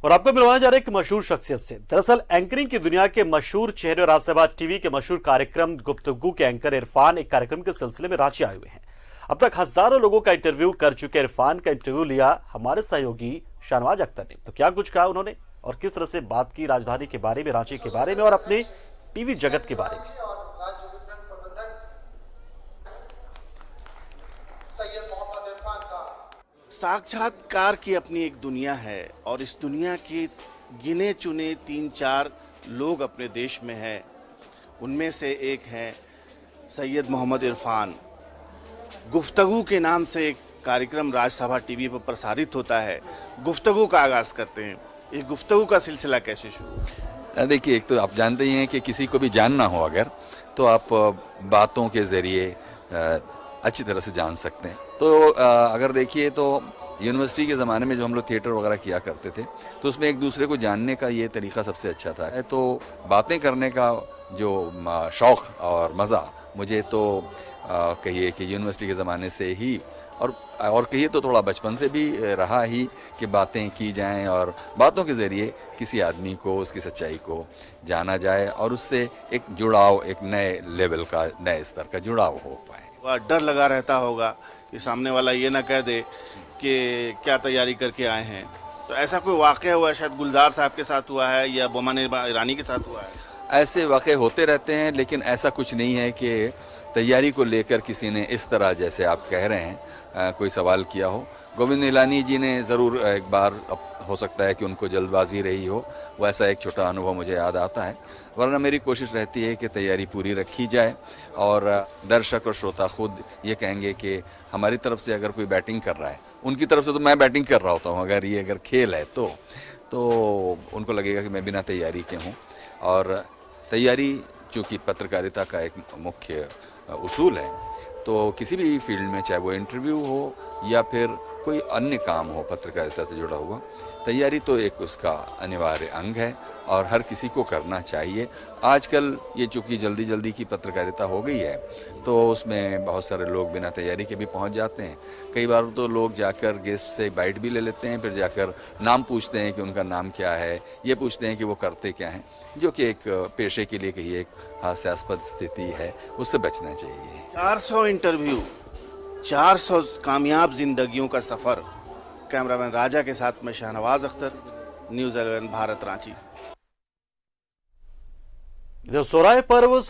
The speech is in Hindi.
और आपको मिलवाने जा रहे हैं एक मशहूर शख्सियत से। दरअसल एंकरिंग की दुनिया के मशहूर चेहरे और राज्यसभा टीवी के मशहूर कार्यक्रम गुफ्तगू के एंकर इरफान एक कार्यक्रम के सिलसिले में रांची आए हुए हैं। अब तक हजारों लोगों का इंटरव्यू कर चुके इरफान का इंटरव्यू लिया हमारे सहयोगी शाहनवाज अख्तर ने। तो क्या कुछ कहा उन्होंने और किस तरह से बात की राजधानी के बारे में, रांची के बारे में और अपने टीवी जगत के बारे में। साक्षात्कार की अपनी एक दुनिया है और इस दुनिया के गिने चुने 3-4 लोग अपने देश में हैं। उनमें से एक हैं सैयद मोहम्मद इरफान। गुफ्तगू के नाम से एक कार्यक्रम राज्यसभा टीवी पर प्रसारित होता है। गुफ्तगू का आगाज़ करते हैं। इस गुफ्तगू का सिलसिला कैसे शुरू? देखिए, एक तो आप जानते ही हैं कि किसी को भी जानना हो अगर तो आप बातों के ज़रिए अच्छी तरह से जान सकते हैं। तो अगर देखिए तो यूनिवर्सिटी के ज़माने में जो हम लोग थिएटर वगैरह किया करते थे तो उसमें एक दूसरे को जानने का ये तरीक़ा सबसे अच्छा था। तो बातें करने का जो शौक़ और मज़ा मुझे तो कहिए कि यूनिवर्सिटी के ज़माने से ही और कहिए तो थोड़ा बचपन से भी रहा ही कि बातें की जाएं और बातों के ज़रिए किसी आदमी को उसकी सच्चाई को जाना जाए और उससे एक जुड़ाव, एक नए लेवल का, नए स्तर का जुड़ाव हो पाए। डर लगा रहता होगा कि सामने वाला ये ना कह दे कि क्या तैयारी करके आए हैं। तो ऐसा कोई वाक़या हुआ, शायद गुलजार साहब के साथ हुआ है या बोमान ईरानी के साथ हुआ है? ऐसे वाक़े होते रहते हैं, लेकिन ऐसा कुछ नहीं है कि तैयारी को लेकर किसी ने इस तरह जैसे आप कह रहे हैं कोई सवाल किया हो। गोविंद निहलानी जी ने ज़रूर एक बार, हो सकता है कि उनको जल्दबाजी रही हो, वैसा एक छोटा अनुभव मुझे याद आता है। वरना मेरी कोशिश रहती है कि तैयारी पूरी रखी जाए और दर्शक और श्रोता खुद ये कहेंगे कि हमारी तरफ से अगर कोई बैटिंग कर रहा है, उनकी तरफ से तो मैं बैटिंग कर रहा होता हूँ, अगर खेल है तो उनको लगेगा कि मैं बिना तैयारी के हूँ। और तैयारी चूँकि पत्रकारिता का एक मुख्य उसूल है, तो किसी भी फील्ड में, चाहे वो इंटरव्यू हो या फिर कोई अन्य काम हो पत्रकारिता से जुड़ा हुआ, तैयारी तो एक उसका अनिवार्य अंग है और हर किसी को करना चाहिए। आजकल ये चूँकि जल्दी जल्दी की पत्रकारिता हो गई है तो उसमें बहुत सारे लोग बिना तैयारी के भी पहुंच जाते हैं। कई बार तो लोग जाकर गेस्ट से बाइट भी ले लेते हैं, फिर जाकर नाम पूछते हैं कि उनका नाम क्या है, ये पूछते हैं कि वो करते क्या हैं, जो कि एक पेशे के लिए कहिए एक हास्यास्पद स्थिति है, उससे बचना चाहिए। 400 इंटरव्यू, 400 कामयाब जिंदगियों का सफ़र। कैमरामैन राजा के साथ मैं शाहनवाज अख्तर, न्यूज़ 11 भारत, रांची। सोराय पर्व